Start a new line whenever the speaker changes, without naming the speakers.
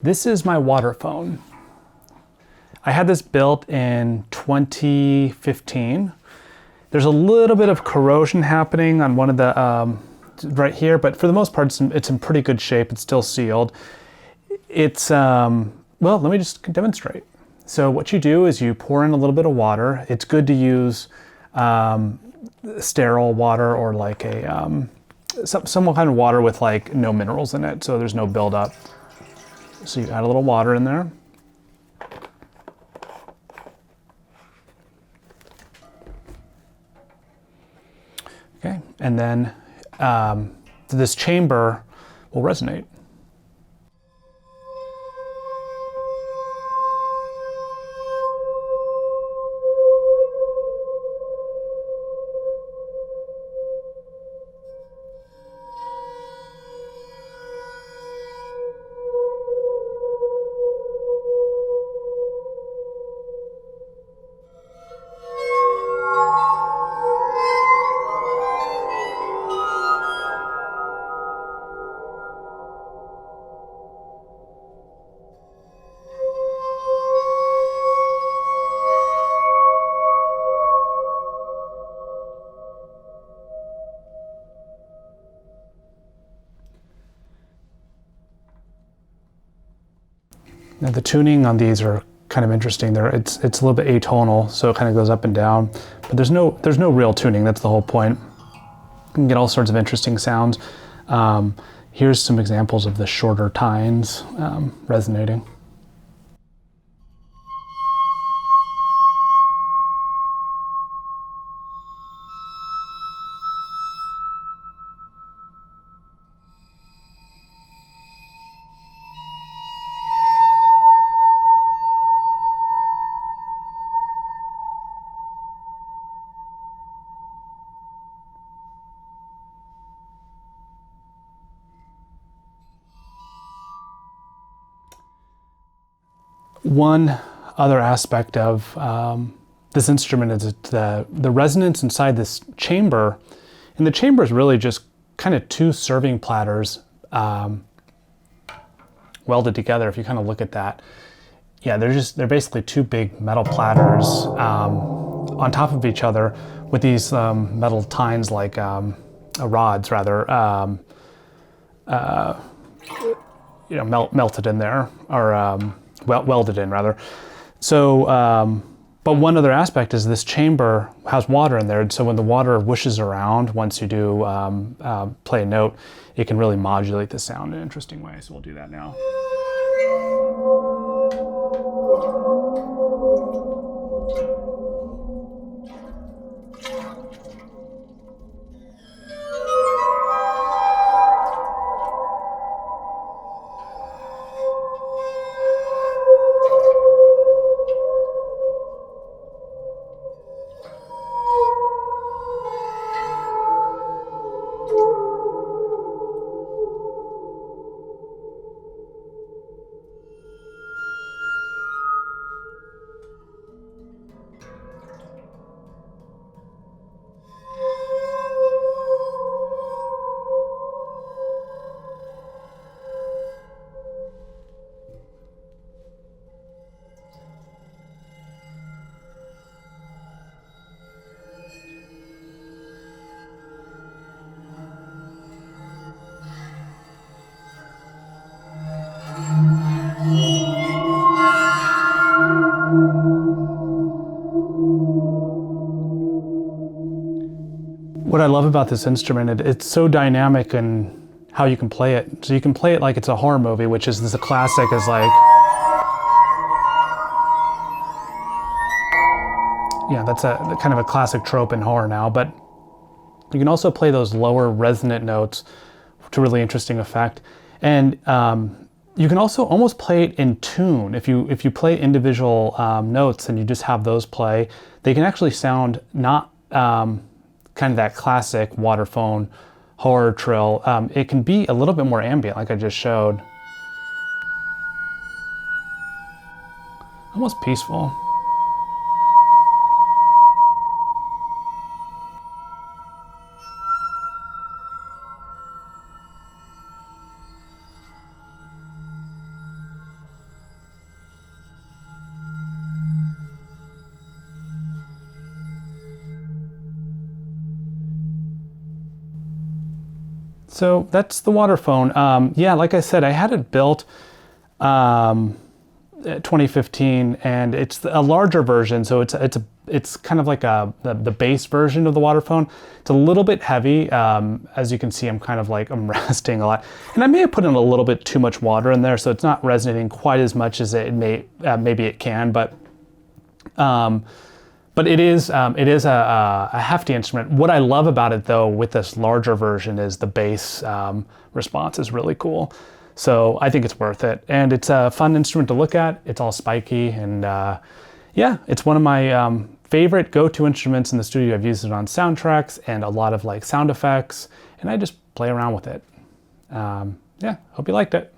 This is my Waterphone. I had this built in 2015. There's a little bit of corrosion happening on one of the, right here, but for the most part, it's in pretty good shape. It's still sealed. It's, well, let me just demonstrate. So what you do is you pour in a little bit of water. It's good to use sterile water or like a, some kind of water with like no minerals in it, so there's no buildup. So you add a little water in there. Okay, and then this chamber will resonate. Now the tuning on these are kind of interesting. It's a little bit atonal, so it kind of goes up and down. But there's no real tuning. That's the whole point. You can get all sorts of interesting sounds. Here's some examples of the shorter tines resonating. One other aspect of this instrument is the resonance inside this chamber. And the chamber is really just kind of two serving platters welded together. If you kind of look at that, yeah, they're basically two big metal platters on top of each other with these metal tines, like rods rather, melted in there, or welded in rather. So, but one other aspect is this chamber has water in there. So when the water whooshes around, once you do play a note, it can really modulate the sound in an interesting way. So we'll do that now. What I love about this instrument, it's so dynamic in how you can play it. So you can play it like it's a horror movie, which is the classic is like, yeah, that's a kind of a classic trope in horror now, but you can also play those lower resonant notes to really interesting effect. And you can also almost play it in tune. If you play individual notes and you just have those play, they can actually sound not kind of that classic Waterphone horror trill. It can be a little bit more ambient, like I just showed. Almost peaceful. So that's the Waterphone. Yeah, like I said, I had it built 2015, and it's a larger version, so it's kind of like the base version of the Waterphone. It's a little bit heavy. As you can see, I'm resting a lot, and I may have put in a little bit too much water in there, so it's not resonating quite as much as it may maybe it can, but it is a hefty instrument. What I love about it, though, with this larger version is the bass response is really cool. So I think it's worth it. And it's a fun instrument to look at. It's all spiky. And yeah, it's one of my favorite go-to instruments in the studio. I've used it on soundtracks and a lot of like sound effects. And I just play around with it. Yeah, hope you liked it.